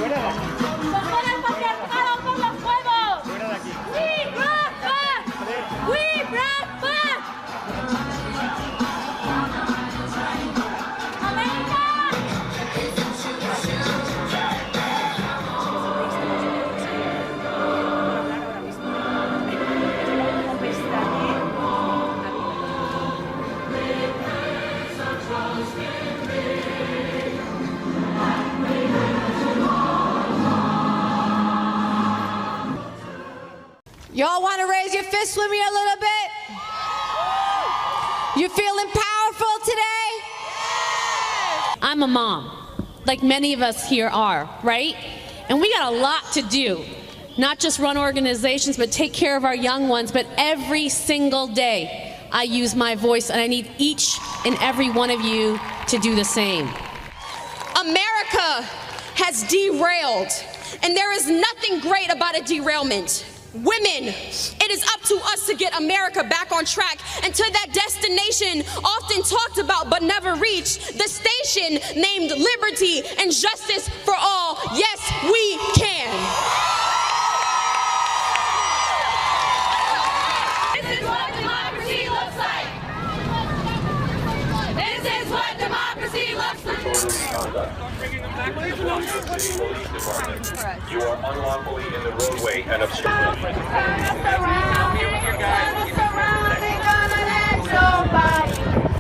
¡Mujeres patriarcadas por los juegos! ¡We brought back! ¡We brought back! Y'all want to raise your fists with me a little bit? You feeling powerful today? I'm a mom, like many of us here are, right? And we got a lot to do. Not just run organizations, but take care of our young ones. But every single day, I use my voice, and I need each and every one of you to do the same. America has derailed, and there is nothing great about a derailment. Women, it is up to us to get America back on track and to that destination often talked about but never reached, the station named Liberty and Justice for All. Yes, we can. This is what democracy looks like. This is what democracy looks like. You are unlawfully in the roadway and obstructing.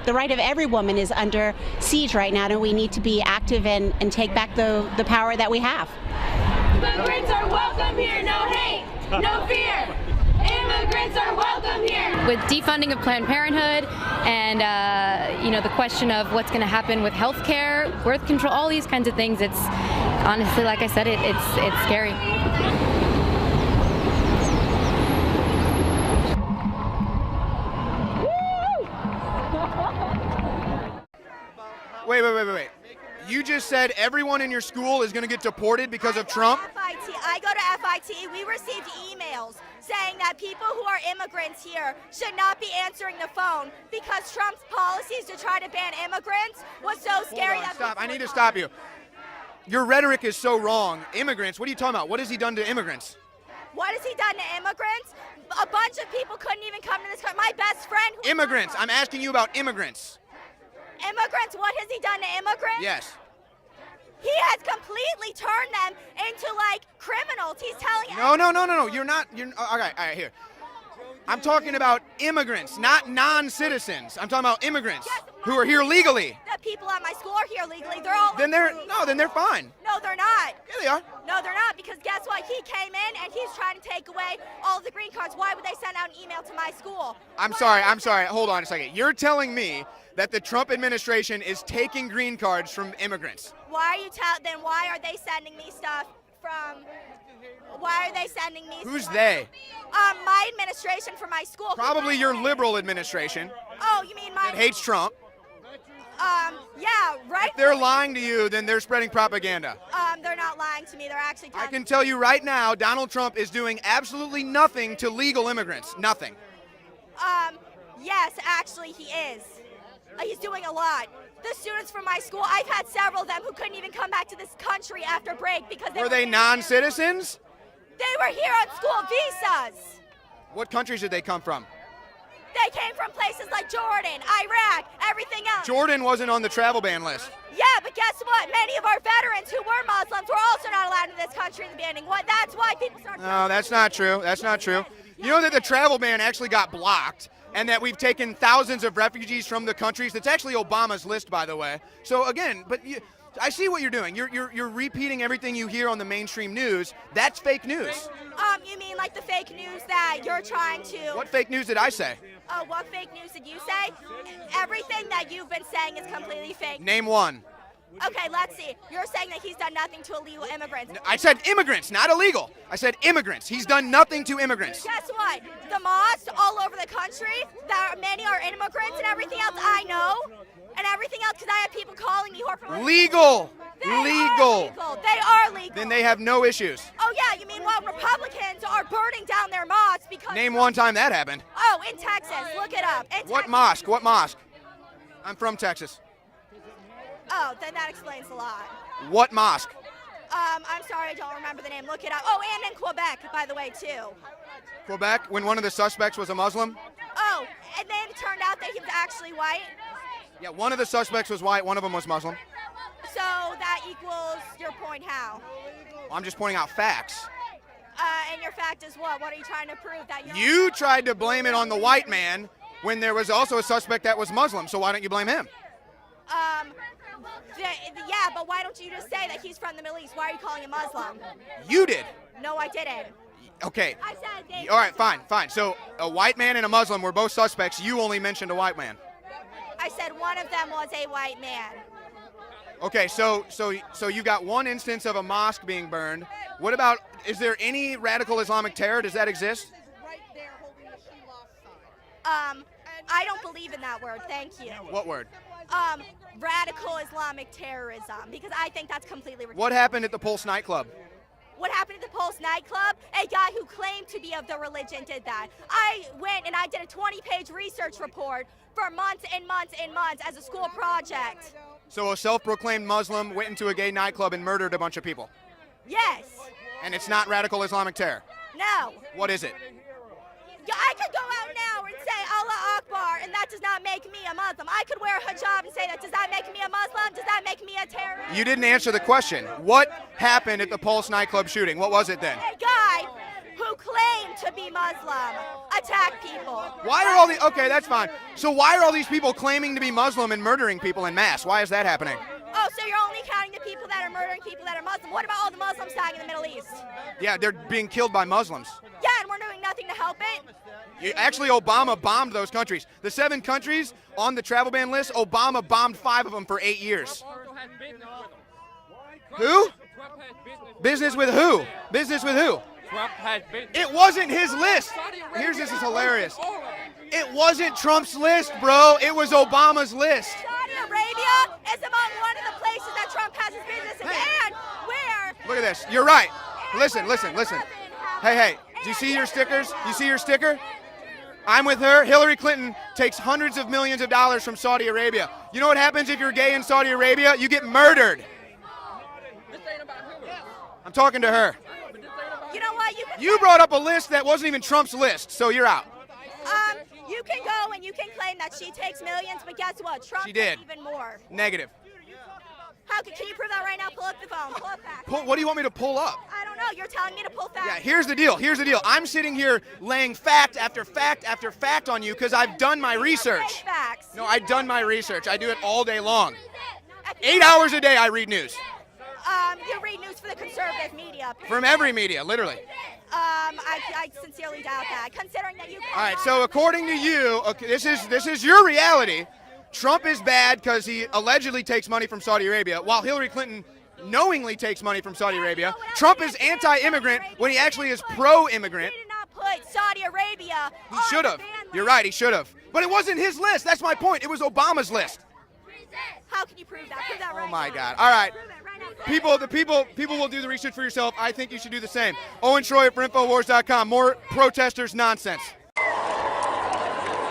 The right of every woman is under siege right now, and we need to be active and take back the power that we have. Immigrants are welcome here, no hate, no fear. Immigrants are welcome here. With defunding of Planned Parenthood and the question of what's going to happen with health care, birth control, all these kinds of things, it's honestly, like I said, it's scary. Wait. You just said everyone in your school is going to get deported because of Trump? I go to FIT. We received emails saying that people who are immigrants here should not be answering the phone because Trump's policies to try to ban immigrants was so scary. Stop. I need to stop you. Your rhetoric is so wrong. Immigrants, what are you talking about? What has he done to immigrants? What has he done to immigrants? A bunch of people couldn't even come to this country. My best friend. Immigrants. I'm asking you about immigrants. Immigrants, what has he done to immigrants? Yes. He has completely turned them into like criminals. He's telling No. You're not. All right, here. I'm talking about immigrants, not non-citizens. I'm talking about immigrants who are here legally. The people at my school are here legally. They're all. Then they're fine. No, they're not. Yeah, they are. No, they're not, because guess what? He came in and he's trying to take away all of the green cards. Why would they send out an email to my school? I'm sorry. Hold on a second. You're telling me that the Trump administration is taking green cards from immigrants. Why are they sending me stuff from? Why are they sending me? Who's they? My administration for my school. Probably your liberal administration. Oh, you mean my? That hates Trump. Yeah, right. If they're lying to you, then they're spreading propaganda. They're not lying to me. They're actually. I can tell you right now, Donald Trump is doing absolutely nothing to legal immigrants. Nothing. Yes, actually, he is. He's doing a lot. The students from my school, I've had several of them who couldn't even come back to this country after break because Were they non-citizens? They were here on school visas. What countries did they come from? They came from places like Jordan, Iraq, everything else. Jordan wasn't on the travel ban list. Yeah, but guess what? Many of our veterans who were Muslims were also not allowed in this country in the beginning. That's why people started. No, that's not true. That's not true. You know that the travel ban actually got blocked, and that we've taken thousands of refugees from the countries. That's actually Obama's list, by the way. So again, I see what you're doing. You're repeating everything you hear on the mainstream news. That's fake news. You mean like the fake news that you're trying to? What fake news did I say? Oh, what fake news did you say? Everything that you've been saying is completely fake. Name one. Okay, let's see. You're saying that he's done nothing to illegal immigrants. I said immigrants, not illegal. I said immigrants. He's done nothing to immigrants. Guess what? The mosques all over the country, many are immigrants and everything else, I know. And everything else, because I have people calling me who are from... Legal. They are legal. They are legal. Then they have no issues. Oh, yeah, you mean while Republicans are burning down their mosques because... Name one time that happened. Oh, in Texas. Look it up. What mosque? What mosque? I'm from Texas. Oh, then that explains a lot. What mosque? I'm sorry, I don't remember the name. Look it up. Oh, and in Quebec, by the way, too. Quebec, when one of the suspects was a Muslim? Oh, and then it turned out that he was actually white. Yeah, one of the suspects was white, one of them was Muslim. So that equals your point how? I'm just pointing out facts. And your fact is what? What are you trying to prove? That You tried to blame it on the white man when there was also a suspect that was Muslim, so why don't you blame him? Yeah, but why don't you just say that he's from the Middle East? Why are you calling him Muslim? You did. No, I didn't. Okay. I said they. All right, fine. So a white man and a Muslim were both suspects. You only mentioned a white man. I said one of them was a white man. Okay, so you got one instance of a mosque being burned. What about, is there any radical Islamic terror? Does that exist? I don't believe in that word. Thank you. What word? Radical Islamic terrorism, because I think that's completely ridiculous. What happened at the Pulse nightclub? What happened at the Pulse nightclub? A guy who claimed to be of the religion did that. I went and I did a 20-page research report for months and months and months as a school project. So a self-proclaimed Muslim went into a gay nightclub and murdered a bunch of people. Yes. And it's not radical Islamic terror. No. What is it? Yeah, I could go out now and say Allah Akbar, and that does not make me a Muslim. I could wear a hijab and say that. Does that make me a Muslim? Does that make me a terrorist? You didn't answer the question. What happened at the Pulse nightclub shooting? What was it then? A guy who claimed to be Muslim attacked people. Why are all the, okay, that's fine. So why are all these people claiming to be Muslim and murdering people en masse? Why is that happening? Oh, so you're only counting the people that are murdering people that are Muslim. What about all the Muslims dying in the Middle East? Yeah, they're being killed by Muslims. Yeah, and we're doing nothing to help it. Actually, Obama bombed those countries. The 7 countries on the travel ban list, Obama bombed 5 of them for 8 years. Who? Business with who? Business with who? It wasn't his list. This is hilarious. It wasn't Trump's list, bro. It was Obama's list. Saudi Arabia is among one of the places that Trump has his business in, and where... Look at this. You're right. Listen. Hey. Do you see your stickers? You see your sticker? I'm with her. Hillary Clinton takes hundreds of millions of dollars from Saudi Arabia. You know what happens if you're gay in Saudi Arabia? You get murdered. I'm talking to her. You know what? You brought up a list that wasn't even Trump's list, so you're out. You can go and you can claim that she takes millions, but guess what? Trump She did. Even more. Negative. Can you prove that right now? Pull up the phone. Pull up facts. What do you want me to pull up? I don't know. You're telling me to pull facts. Yeah, here's the deal. I'm sitting here laying fact after fact after fact on you because I've done my research. Facts. No, I've done my research. I do it all day long. 8 hours a day I read news. You read news for the conservative media. From every media, literally. I sincerely doubt that, considering that you. All right, so according to you, okay, this is your reality. Trump is bad because he allegedly takes money from Saudi Arabia, while Hillary Clinton knowingly takes money from Saudi Arabia. Trump is anti-immigrant when he actually is pro-immigrant. He did not put Saudi Arabia. He should have. You're right, he should have. But it wasn't his list. That's my point. It was Obama's list. How can you prove that? Prove that right Oh my now. God. All right. Prove it right now. People will do the research for yourself. I think you should do the same. Owen Troy for Infowars.com. More protesters nonsense.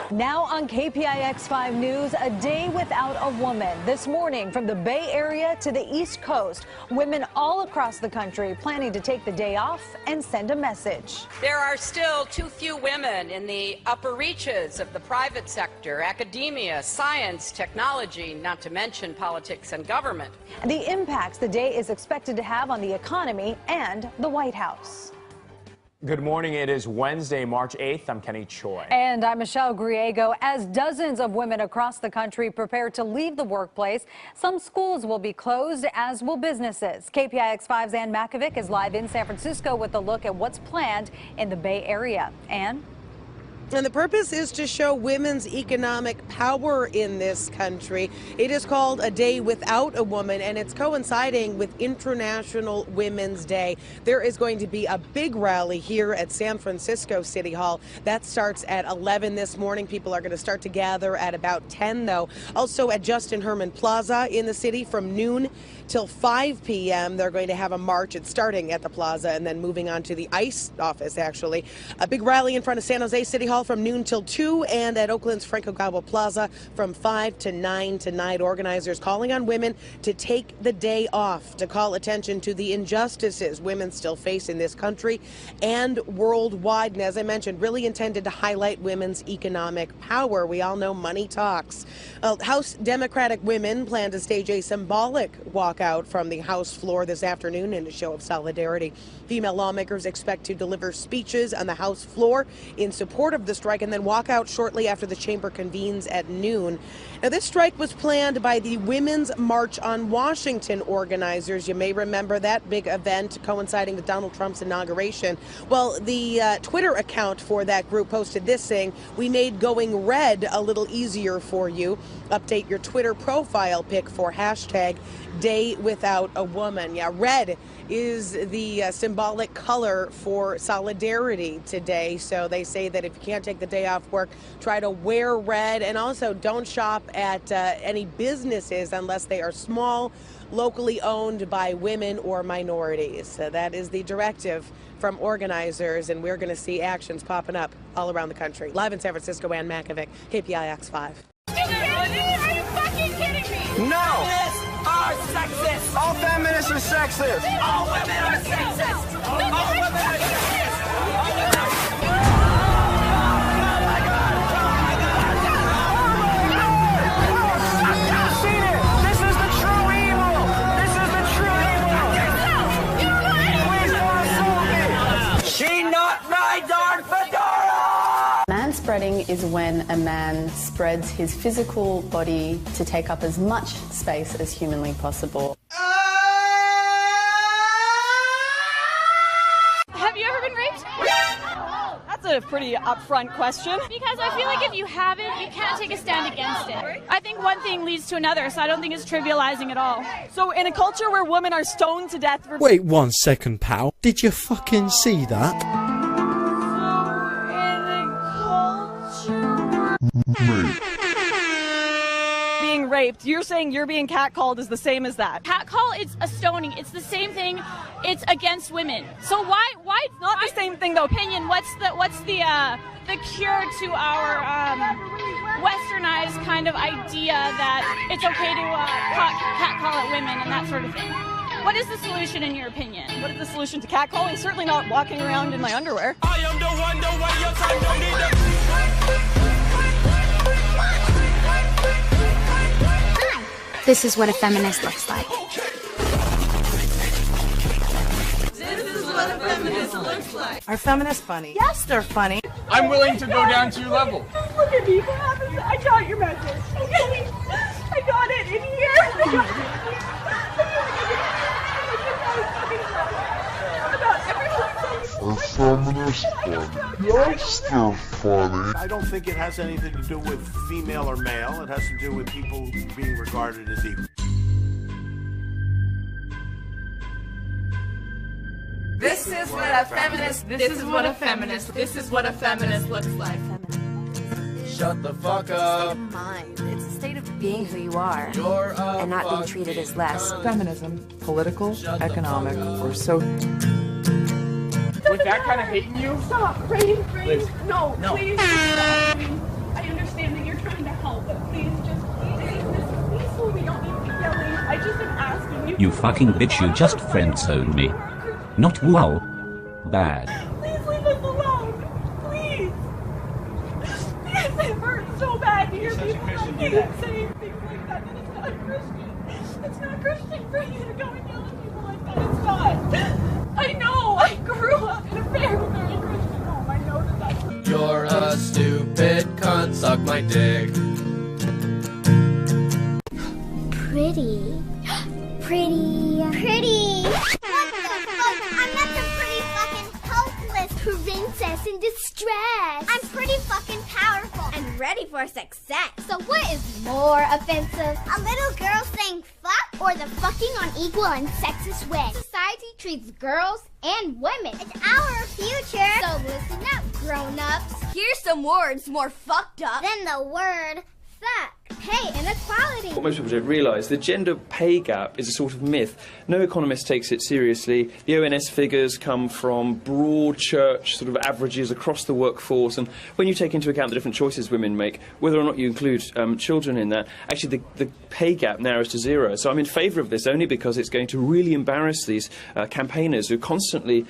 Now on KPIX 5 News, a day without a woman. This morning, from the Bay Area to the East Coast, women all across the country planning to take the day off and send a message. There are still too few women in the upper reaches of the private sector, academia, science, technology, not to mention politics and government. And the impacts the day is expected to have on the economy and the White House. Good morning. It is Wednesday, March 8th. I'm Kenny Choi. And I'm Michelle Griego. As dozens of women across the country prepare to leave the workplace, some schools will be closed, as will businesses. KPIX 5's Ann Makovic is live in San Francisco with a look at what's planned in the Bay Area. Ann? And the purpose is to show women's economic power in this country. It is called A Day Without a Woman, and it's coinciding with International Women's Day. There is going to be a big rally here at San Francisco City Hall. That starts at 11 this morning. People are going to start to gather at about 10, though. Also at Justin Herman Plaza in the city from noon till 5 p.m. They're going to have a march. It's starting at the plaza and then moving on to the ICE office, actually. A big rally in front of San Jose City Hall Hall from noon till 2 and at Oakland's Franco Gabo Plaza from 5 to 9 tonight. Organizers calling on women to take the day off to call attention to the injustices women still face in this country and worldwide. And as I mentioned, really intended to highlight women's economic power. We all know money talks. House Democratic women plan to stage a symbolic walkout from the House floor this afternoon in a show of solidarity. Female lawmakers expect to deliver speeches on the House floor in support of the strike and then walk out shortly after the chamber convenes at noon. Now, this strike was planned by the Women's March on Washington organizers. You may remember that big event coinciding with Donald Trump's inauguration. Well, the Twitter account for that group posted this saying, "We made going red a little easier for you. Update your Twitter profile pic for hashtag Day Without a Woman." Yeah, red is the symbolic color for solidarity today. So they say that if you can't take the day off work, try to wear red, and also don't shop at any businesses unless they are small, locally owned by women or minorities. So that is the directive from organizers, and we're going to see actions popping up all around the country. Live in San Francisco, Ann Makovic, KPIX 5. Are you fucking kidding me? No! Feminists are sexist! All feminists are sexist! All women are sexist! All women are sexist! All women are I've seen it! This is the true evil! This is the true evil! Please don't assault me! She not my darn fedora! Manspreading is when a man spreads his physical body to take up as much space as humanly possible. Have you ever been raped? That's a pretty upfront question. Because I feel like if you haven't, you can't take a stand against it. I think one thing leads to another, so I don't think it's trivializing at all. So in a culture where women are stoned to death for... Wait 1 second, pal. Did you fucking see that? Being raped, you're saying you're being catcalled is the same as that? Catcall, it's a stoning. It's the same thing. It's against women. So why it's not the same thing though. Opinion, what's the cure to our westernized kind of idea that it's okay to catcall at women and that sort of thing? What is the solution in your opinion? What is the solution to catcalling? Certainly not walking around in my underwear. I am the one, the way your time don't need This is what a feminist looks like. This is what a feminist looks like. Are feminists funny? Yes, they're funny. I'm willing to go down to your level. Look at me. What happens? I got your message. Okay? I got it in here. Are feminists funny? Yes, they're funny. I don't think it has anything to do with female or male. It has to do with people being regarded as equal. This is what a feminist. This is what a feminist. This is what a feminist looks like. Shut the fuck up. Mind. It's a state of being who you are You're and not being treated as less. Feminism, political, economic, or social. With that kind of hating you? Stop. Please. No. Please. I understand that you're trying to help, but please peaceful. We don't need to be yelling. I just am asking you. You fucking bitch, you just friend-zoned me. Not wow. Bad. Please leave us alone. Please. Yes, it hurts so bad to hear people saying things like that. It's not Christian. It's not Christian for you to go and yell at people like that. It's not. I know. I grew up in a very, very Christian home. I know that that's... You're a stupid cunt. Suck my dick. Pretty. What the fuck? I'm not the pretty fucking helpless princess in distress. I'm pretty fucking powerful and ready for success. So what is more offensive? A little girl saying fuck or the fucking unequal and sexist way? Society treats girls and women. It's our future. So listen up, grown-ups. Here's some words more fucked up than the word fuck. pay inequality. What most people don't realise, the gender pay gap is a sort of myth. No economist takes it seriously. The ONS figures come from broad church sort of averages across the workforce, and when you take into account the different choices women make, whether or not you include children in that, actually the pay gap narrows to zero. So I'm in favour of this only because it's going to really embarrass these campaigners who constantly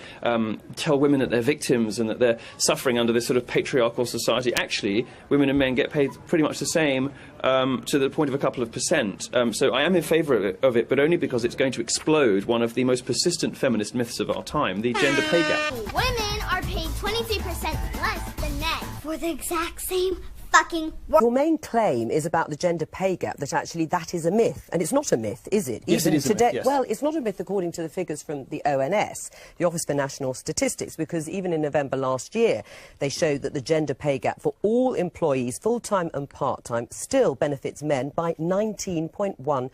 tell women that they're victims and that they're suffering under this sort of patriarchal society. Actually, women and men get paid pretty much the same, to the point of a couple of percent. So I am in favour of it, but only because it's going to explode one of the most persistent feminist myths of our time, the gender pay gap. Women are paid 23% less than men for the exact same fucking work. Your main claim is about the gender pay gap, that actually that is a myth. And it's not a myth, is it? Yes, Even it is today, a myth, yes. Well, it's not a myth according to the figures from the ONS, the Office for National Statistics, because even in November last year, they showed that the gender pay gap for all employees, full-time and part-time, still benefits men by 19.1%.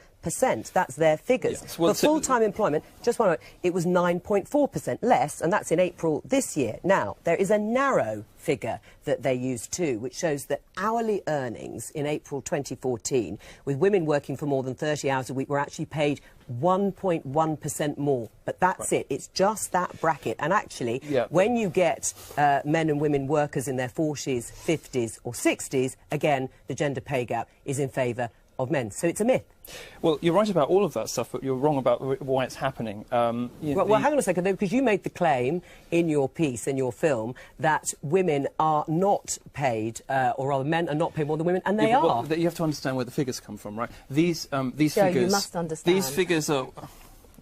That's their figures. Yes, well, for full-time employment, just one moment, it was 9.4% less, and that's in April this year. Now, there is a narrow figure that they use too, which shows that hourly earnings in April 2014, with women working for more than 30 hours a week, were actually paid 1.1% more. But that's it. It's just that bracket. And actually, when you get men and women workers in their 40s, 50s or 60s, again, the gender pay gap is in favour of men. So it's a myth. Well, you're right about all of that stuff, but you're wrong about why it's happening. Well, hang on a second, though, because you made the claim in your piece, in your film, that women are not paid, or rather men are not paid more than women, and they are. Well, you have to understand where the figures come from, right? These figures... you must understand. These figures are...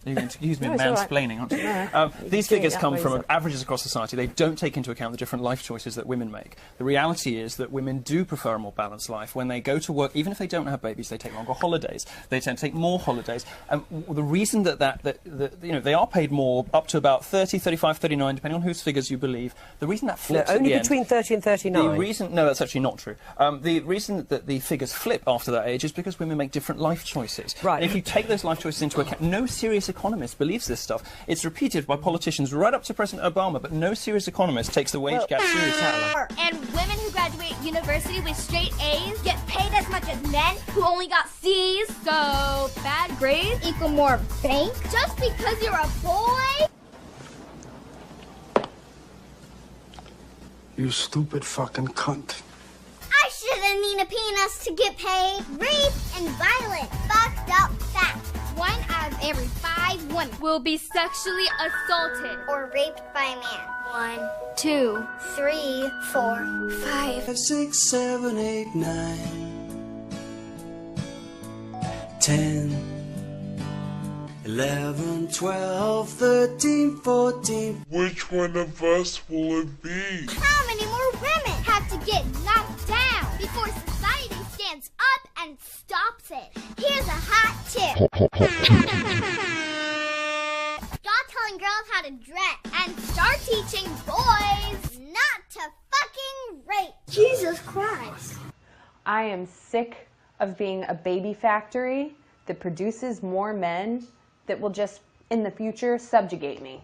You're going to excuse me No, it's mansplaining, all right. aren't you? These figures come from up. averages across society. They don't take into account the different life choices that women make. The reality is that women do prefer a more balanced life. When they go to work, even if they don't have babies, they take longer holidays. They tend to take more holidays. And the reason that you know, they are paid more, up to about 30, 35, 39, depending on whose figures you believe. The reason that flips No, only at the between end, 30 and 39. The reason, no, that's actually not true. The reason that the figures flip after that age is because women make different life choices. Right. And if you take those life choices into account, no serious economist believes this stuff. It's repeated by politicians right up to President Obama, but no serious economist takes the wage gap seriously. And women who graduate university with straight A's get paid as much as men who only got C's. So bad grades equal more bank just because you're a boy? You stupid fucking cunt. I shouldn't need a penis to get paid. Rape and violence. Fucked up facts. 1 out of every 5 women will be sexually assaulted or raped by a man. 1, 2, 3, 4, 5, 6, 7, 8, 9, 10, 11, 12, 13, 14. Which one of us will it be? How many more women have to get knocked down before society stands up and stops it? Here's a hot tip. Stop telling girls how to dress and start teaching boys not to fucking rape. Jesus Christ. I am sick of being a baby factory that produces more men that will just, in the future, subjugate me.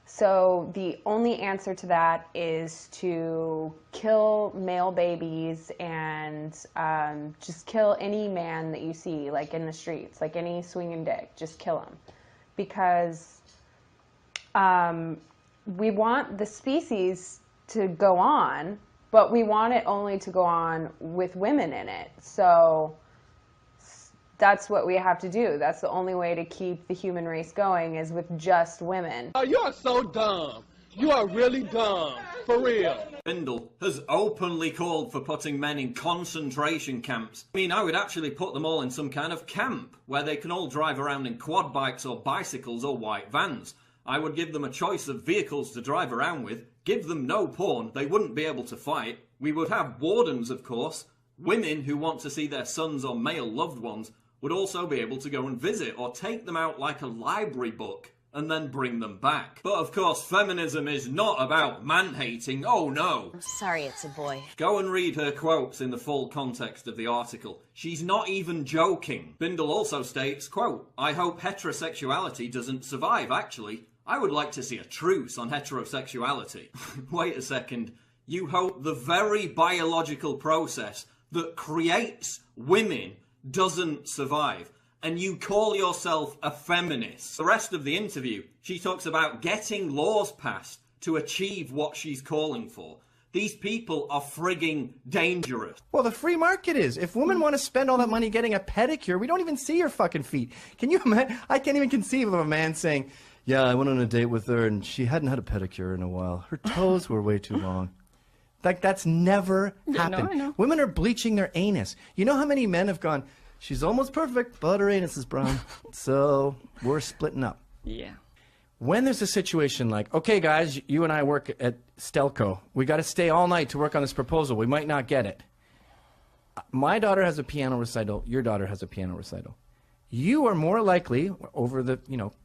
So the only answer to that is to kill male babies and just kill any man that you see, like in the streets, like any swinging dick, just kill him. Because we want the species to go on, but we want it only to go on with women in it. So that's what we have to do. That's the only way to keep the human race going, is with just women. Oh, you are so dumb. You are really dumb. For real. Bindle has openly called for putting men in concentration camps. I mean, I would actually put them all in some kind of camp where they can all drive around in quad bikes or bicycles or white vans. I would give them a choice of vehicles to drive around with, give them no porn, they wouldn't be able to fight. We would have wardens, of course. Women who want to see their sons or male loved ones would also be able to go and visit or take them out like a library book and then bring them back. But of course, feminism is not about man-hating, oh no. I'm sorry it's a boy. Go and read her quotes in the full context of the article. She's not even joking. Bindle also states, quote, I hope heterosexuality doesn't survive, actually. I would like to see a truce on heterosexuality. Wait a second. You hope the very biological process that creates women doesn't survive. And you call yourself a feminist. The rest of the interview, she talks about getting laws passed to achieve what she's calling for. These people are frigging dangerous. Well, the free market is. If women want to spend all that money getting a pedicure, we don't even see your fucking feet. Can you imagine? I can't even conceive of a man saying, yeah, I went on a date with her and she hadn't had a pedicure in a while. Her toes were way too long. Like, that's never happened. I know. Women are bleaching their anus. You know how many men have gone, she's almost perfect, but her anus is brown. So we're splitting up. Yeah. When there's a situation like, okay, guys, you and I work at Stelco. We got to stay all night to work on this proposal. We might not get it. My daughter has a piano recital. Your daughter has a piano recital. You are more likely, over the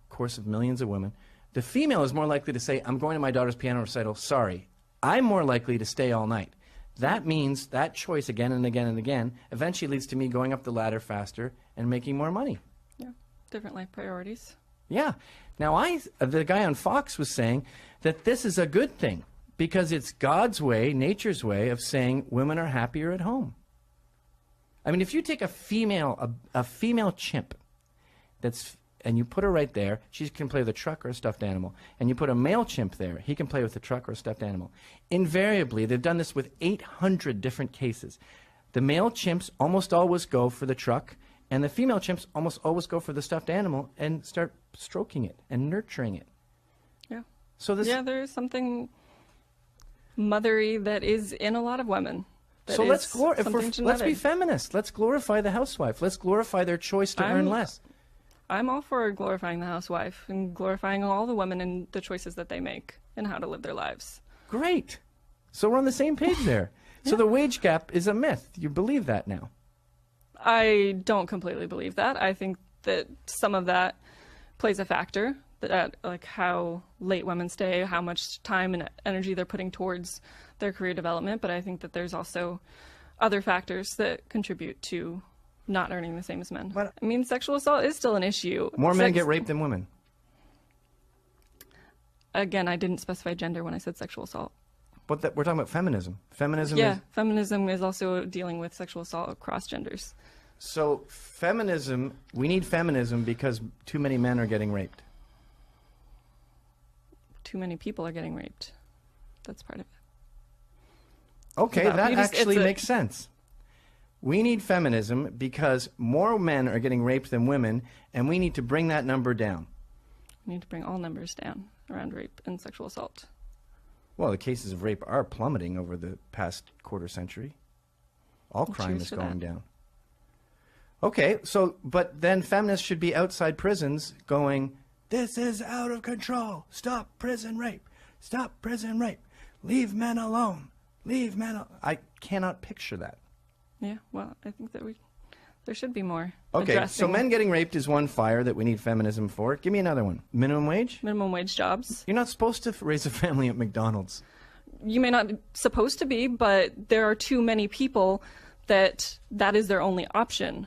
course of millions of women, the female is more likely to say, I'm going to my daughter's piano recital. Sorry. I'm more likely to stay all night. That means that choice again and again and again eventually leads to me going up the ladder faster and making more money. Yeah, different life priorities. Yeah. Now, the guy on Fox was saying that this is a good thing because it's God's way, nature's way of saying women are happier at home. I mean, if you take a female chimp and you put her right there, she can play with a truck or a stuffed animal. And you put a male chimp there, he can play with a truck or a stuffed animal. Invariably, they've done this with 800 different cases. The male chimps almost always go for the truck, and the female chimps almost always go for the stuffed animal and start stroking it and nurturing it. Yeah. So there is something mothery that is in a lot of women. So let's be feminists. Let's glorify the housewife. Let's glorify their choice to earn less. I'm all for glorifying the housewife and glorifying all the women and the choices that they make and how to live their lives. Great. So we're on the same page there. So the wage gap is a myth. You believe that now? I don't completely believe that. I think that some of that plays a factor, that like how late women stay, how much time and energy they're putting towards their career development. But I think that there's also other factors that contribute to not earning the same as men. I mean, sexual assault is still an issue. More men get raped than women. Again, I didn't specify gender when I said sexual assault. But we're talking about feminism. Feminism is also dealing with sexual assault across genders. So feminism, we need feminism because too many men are getting raped. Too many people are getting raped. That's part of it. Okay, that actually makes sense. We need feminism because more men are getting raped than women, and we need to bring that number down. We need to bring all numbers down around rape and sexual assault. Well, the cases of rape are plummeting over the past quarter century. All crime is going down. Okay, but then feminists should be outside prisons going, this is out of control. Stop prison rape. Stop prison rape. Leave men alone. Leave men alone. I cannot picture that. Yeah, well, I think that there should be more. Okay, so men getting raped is one fire that we need feminism for. Give me another one. Minimum wage? Minimum wage jobs. You're not supposed to raise a family at McDonald's. You may not be supposed to be, but there are too many people that is their only option.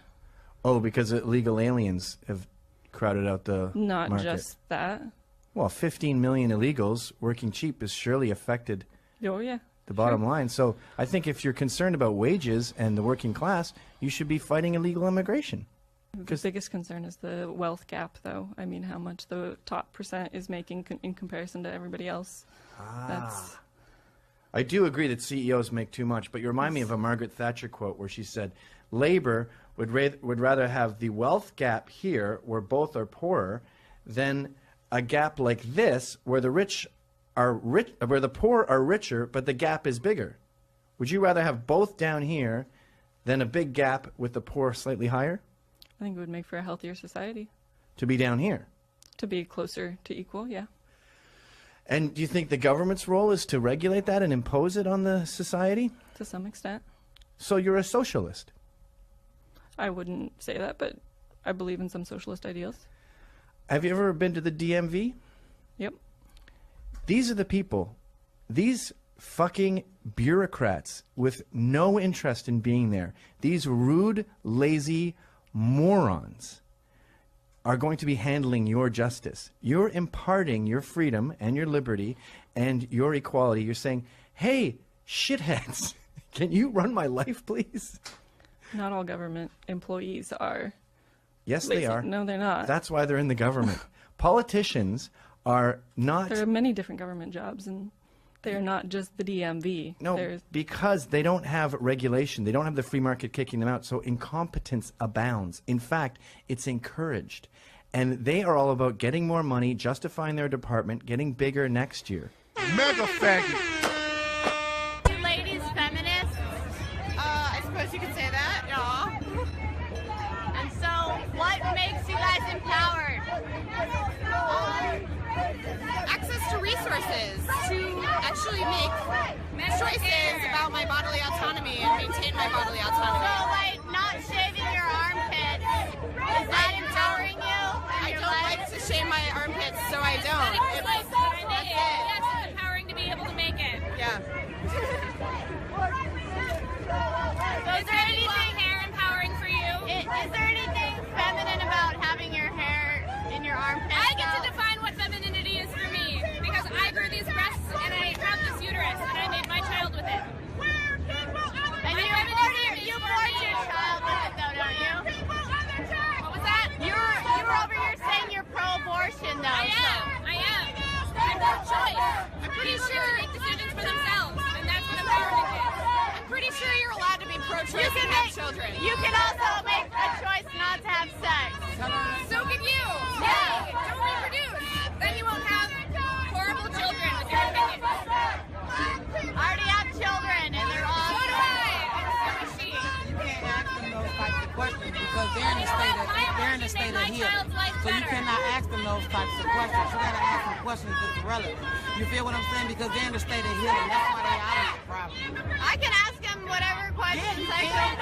Oh, because illegal aliens have crowded out the Not market. just that. Well, 15 million illegals working cheap has surely affected Oh, yeah. the bottom line. So I think if you're concerned about wages and the working class, you should be fighting illegal immigration. The biggest concern is the wealth gap, though. I mean, how much the top percent is making in comparison to everybody else. I do agree that CEOs make too much, but you remind me of a Margaret Thatcher quote where she said, Labour would rather have the wealth gap here, where both are poorer, than a gap like this, where the rich are rich, where the poor are richer, but the gap is bigger. Would you rather have both down here than a big gap with the poor slightly higher? I think it would make for a healthier society. To be down here? To be closer to equal, yeah. And do you think the government's role is to regulate that and impose it on the society? To some extent. So you're a socialist? I wouldn't say that, but I believe in some socialist ideals. Have you ever been to the DMV? Yep. These are the people, these fucking bureaucrats with no interest in being there, these rude, lazy morons are going to be handling your justice. You're imparting your freedom and your liberty and your equality. You're saying, hey, shitheads, Can you run my life, please? Not all government employees are. Yes, they lazy. are. No, they're not. That's why they're in the government. Politicians are not. There are many different government jobs, and they're not just the DMV. No, because they don't have regulation. They don't have the free market kicking them out. So incompetence abounds. In fact, it's encouraged. And they are all about getting more money, justifying their department, getting bigger next year. Mega faggot. Ladies feminists? I suppose you could say that, yeah. And so, what makes you guys empowered? Access to resources to actually make choices about my bodily autonomy and maintain my bodily autonomy. So, like, not shaving your armpits, is that empowering you? I don't like to shave my armpits, so I don't. That's it. Yes, it's empowering to be able to make it. Yeah. So is there anything hair empowering for you? Is there anything feminine about having your hair in your armpits? I get to define what femininity is for me because I grew these breasts and I have this uterus and I made my child with it. And you forged your child with it though, don't you? What was that? You were over here saying you're pro-abortion though. I am. I'm pro-choice. I'm pretty sure they make decisions for themselves and that's what empowerment is. I'm pretty sure you're allowed to be pro-choice and have children. You can also make a choice not to have sex. So can you. Yeah. Don't reproduce. Then you won't have horrible children with your opinion. I already have children and they're awesome. So do I. And so is she. You can't ask them those types of questions because they're in a state of healing. So you cannot ask them those types of questions. You gotta ask them questions that's relevant. You feel what I'm saying? Because they're in a state of healing. That's why they're out of the problem. I can ask them whatever questions I want.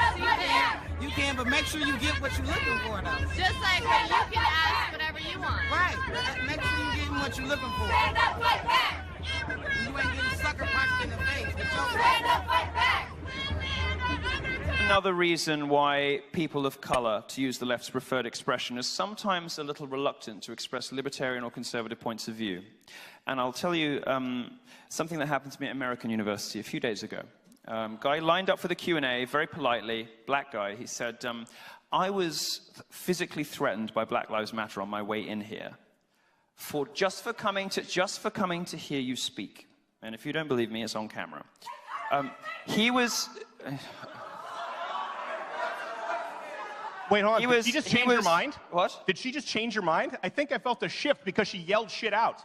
You can, but make sure you get what you're looking for, though. Just like you can ask whatever you want. Right. Make sure you're getting what you're looking for. Stand up, fight back. You ain't getting sucker punched in the face. Stand up, fight back. Another reason why people of colour, to use the left's preferred expression, is sometimes a little reluctant to express libertarian or conservative points of view. And I'll tell you something that happened to me at American University a few days ago. Guy lined up for the Q&A, very politely, black guy. He said, I was physically threatened by Black Lives Matter on my way in here just for coming to hear you speak. And if you don't believe me, it's on camera. He was... Wait, hold on. Did she just change her mind? What? Did she just change her mind? I think I felt a shift because she yelled shit out.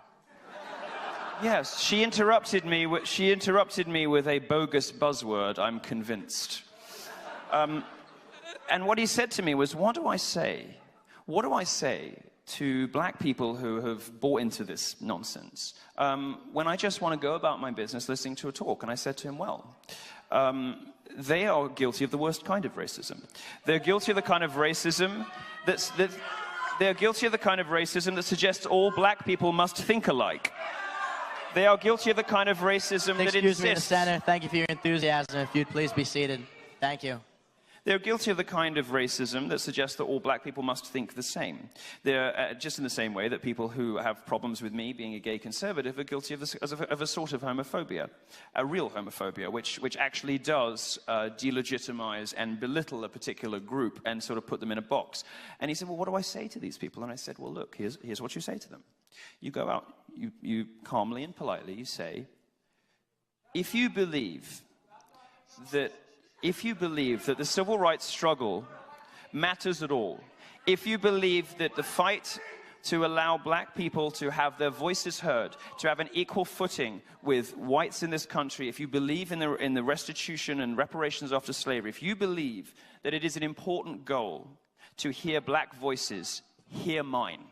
Yes, she interrupted me with a bogus buzzword, I'm convinced. And what he said to me was, what do I say? What do I say to black people who have bought into this nonsense when I just want to go about my business listening to a talk? And I said to him, well, they are guilty of the worst kind of racism. They're guilty of the kind of racism they're guilty of the kind of racism that suggests all black people must think alike. They are guilty of the kind of racism that Excuse insists... me, Senator. Thank you for your enthusiasm. If you'd please be seated. Thank you. They're guilty of the kind of racism that suggests that all black people must think the same. They're just in the same way that people who have problems with me being a gay conservative are guilty of a sort of homophobia, a real homophobia, which actually does delegitimize and belittle a particular group and sort of put them in a box. And he said, well, what do I say to these people? And I said, well, look, here's what you say to them. You go out, you calmly and politely, you say, if you believe that the civil rights struggle matters at all, if you believe that the fight to allow black people to have their voices heard, to have an equal footing with whites in this country, if you believe in the restitution and reparations after slavery, if you believe that it is an important goal to hear black voices, hear mine.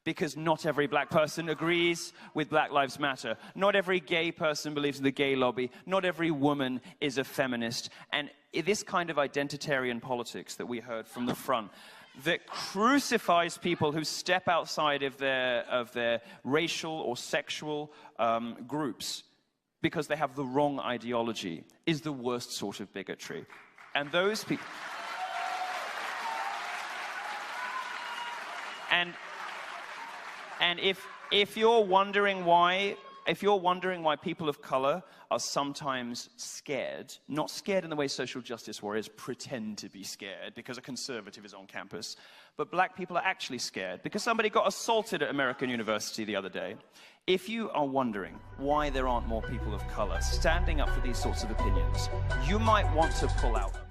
Because not every black person agrees with Black Lives Matter. Not every gay person believes in the gay lobby. Not every woman is a feminist. And this kind of identitarian politics that we heard from the front, that crucifies people who step outside of their racial or sexual groups because they have the wrong ideology, is the worst sort of bigotry. And those people... And if you're wondering why If you're wondering why people of color are sometimes scared, not scared in the way social justice warriors pretend to be scared because a conservative is on campus, but black people are actually scared because somebody got assaulted at American University the other day. If you are wondering why there aren't more people of color standing up for these sorts of opinions, you might want to pull out.